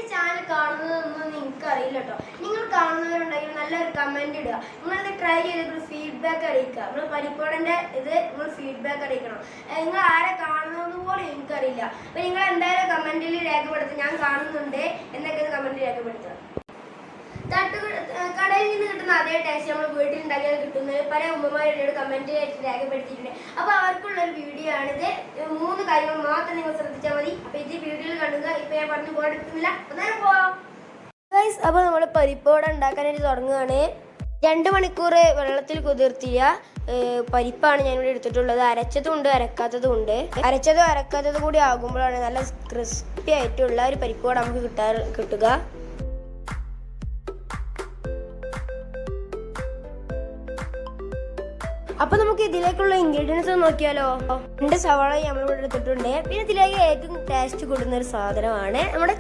channel comment try feedback feedback Thattukada in the taste of waiting Parippuvada comment about our video and the moon kind of mouth and guys, about Parippuvada and Dakan is organe. Gentlemancore, Valatil Kudirtia, Paripan and Arachatunda, Arakatunda, Arachado Arakata, the good Agumba and Alas Crispy to Larry Parippuvada Kutuga. Now, we will see the ingredients. We will see the taste. We will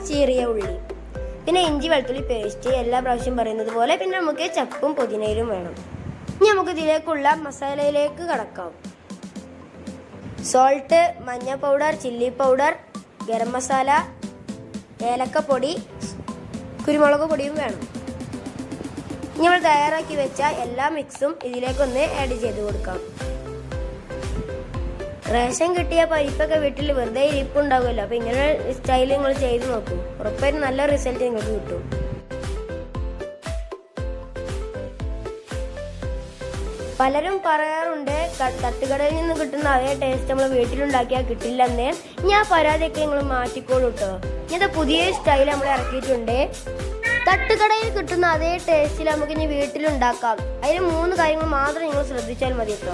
see the inji paste. We will see the chapum. We will see the masala. Salt, manja powder, chili powder, garam masala, yelakka podi, kurumalaga podi. We will add all mixum add Ration kittiya parippokke veettil verde irippu undavilla appo ingane style ningal cheyidu nokku uroppayum nalla result ningalku kittum പലരും പറയാറുണ്ട് തട്ടുകടയിൽ നിന്ന് കിട്ടുന്ന അതേ taste നമ്മൾ വീട്ടിൽ ഉണ്ടാക്കിയാൽ കിട്ടില്ലെന്നേ ഞാൻ പരാതിയൊക്കെ നിങ്ങൾ മാറ്റിക്കോളൂ ട്ടോ ഇങ്ങനത്തെ പുതിയ സ്റ്റൈൽ നമ്മൾ ഇറക്കിയിട്ടുണ്ട് തട്ടുകടയിൽ കിട്ടുന്ന അതേ ടേസ്റ്റിൽ നമുക്ക് ഇനി വീട്ടിൽ ഉണ്ടാക്കാം അതിന് മൂന്ന് കാര്യങ്ങൾ മാത്രം നിങ്ങൾ ശ്രദ്ധിച്ചാൽ മതി ട്ടോ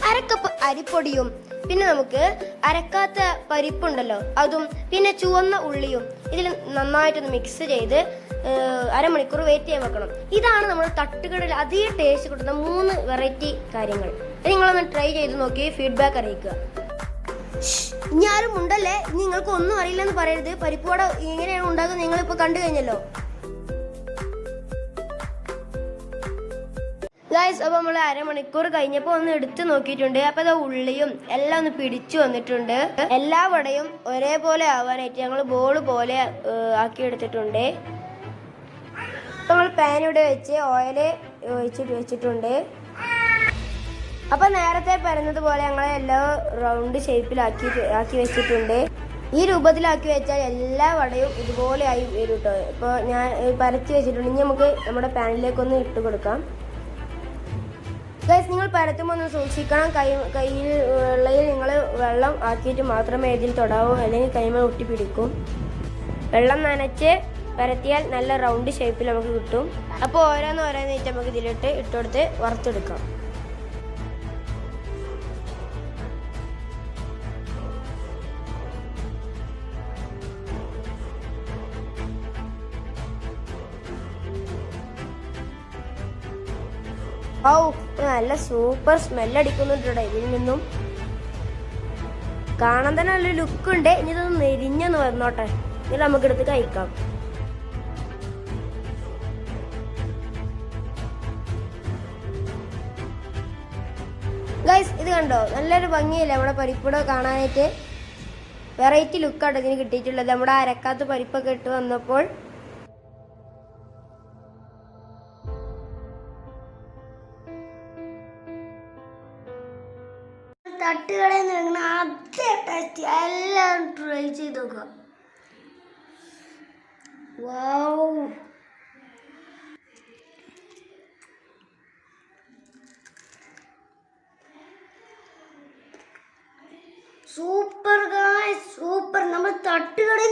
അരക്കപ്പ് അരിപ്പൊടിയും പിന്നെ നമുക്ക് അരക്കാത്ത പരിപ്പുണ്ടല്ലോ അതും പിന്നെ ചുവന്ന ഉള്ളിയും ഇതിൽ നന്നായിട്ട് മിക്സ് ചെയ്ത് അരമണിക്കൂർ വെയിറ്റ് ചെയ്യാൻ വെക്കണം ഇതാണ് നമ്മൾ തട്ടുകടയിൽ അതേ ടേസ്റ്റ് കിട്ടുന്ന മൂന്ന് വെറൈറ്റി കാര്യങ്ങൾ നിങ്ങളൊന്ന് ട്രൈ ചെയ്ത് നോക്കി ഫീഡ്ബാക്ക് അറിയിക്കുക ഞാനും ഉണ്ടല്ലേ നിങ്ങൾക്ക് ഒന്നും അറിയില്ലെന്ന് പറയരുത് പരിപ്പുവട എങ്ങനെയാണ് ഉണ്ടാക്കുന്നത് നിങ്ങൾ ഇപ്പോൾ കണ്ടു കഴിഞ്ഞല്ലോ Guys, अब हम लोग आरे मणिक्കൂർ കഴിഞ്ഞപ്പോൾ ഒന്ന് എടുത്തു നോക്കിയിട്ടുണ്ട് അപ്പോൾ ദാ ഉള്ളിയും എല്ലാം ഒന്ന് പിടിച്ചു വന്നിട്ടുണ്ട് എല്ലാ വടയും ഒരേപോലെ ആവാനായിട്ട് ഞങ്ങൾ ബോൾ പോലെ ആക്കി എടുത്തിട്ടുണ്ട് നമ്മൾ പാൻ ഇവിടെ വെച്ച് ഓയിൽ വെച്ചിട്ടുണ്ട് അപ്പോൾ നേരത്തെ പറഞ്ഞതുപോലെ ഞങ്ങൾ എല്ലാം റൗണ്ട് ഷേപ്പിലാക്കി വെച്ചിട്ടുണ്ട് ഈ രൂപത്തിലാക്കി വെച്ചാൽ എല്ലാ വടയും ഇതുപോലെ ആയി വരും ട്ടോ ഇപ്പോൾ ഞാൻ പരത്തി വെച്ചിട്ടുണ്ട് ഇനി നമുക്ക് നമ്മുടെ പാനിലേക്ക് ഒന്ന് ഇട്ട് കൊടുക്കാം Guys, നിങ്ങൾ പരത്തുമ്പോൾ ഒന്ന് സൂക്ഷിക്കണം കയ്യിൽ വെള്ളയിൽ നിങ്ങൾ വെള്ളം ആക്കിയിട്ട് മാത്രമേ ഇതിൽ തൊടാവൂ അല്ലെങ്കിൽ കൈമേൽ ഒട്ടി പിടിക്കും വെള്ളം നനച്ച് പരത്തിയാൽ നല്ല റൗണ്ട് ഷേപ്പിൽ നമുക്ക് കിട്ടും അപ്പോൾ ഓരോന്നായിട്ട് നമുക്ക് ഇതിലിട്ട് ഇട്ടുകൊടുത്ത് വറുത്തെടുക്കാം നല്ല സൂപ്പർ സ്മെൽ അടിക്കുന്നുണ്ട് ഇതിൽ നിന്നും കാണാൻ തന്നെ നല്ല ലുക്ക് ഉണ്ട് ഇനി ഇതൊന്ന് നെരിഞ്ഞൊന്ന് വന്നോട്ടെ എന്നിട്ട് നമുക്ക് എടുത്ത് കഴിക്കാം ഗൈസ് ഇത് കണ്ടോ നല്ലൊരു ഭംഗിയില്ലേ നമ്മുടെ പരിപ്പുവട കാണാനായിട്ട് വെറൈറ്റി ലുക്കാണ് ഇതിന് കിട്ടിയിട്ടുള്ളത് നമ്മുടെ അരക്കാത്ത പരിപ്പൊക്കെ ഇട്ട് വന്നപ്പോൾ തട്ടുകടയിൽ നിന്ന് അതേ ടേസ്റ്റ് എല്ലാം ട്രൈ ചെയ്ത് നോക്കുക വൗ സൂപ്പർ ഗായ്സ് സൂപ്പർ നമ്മൾ തട്ടുകടയിൽ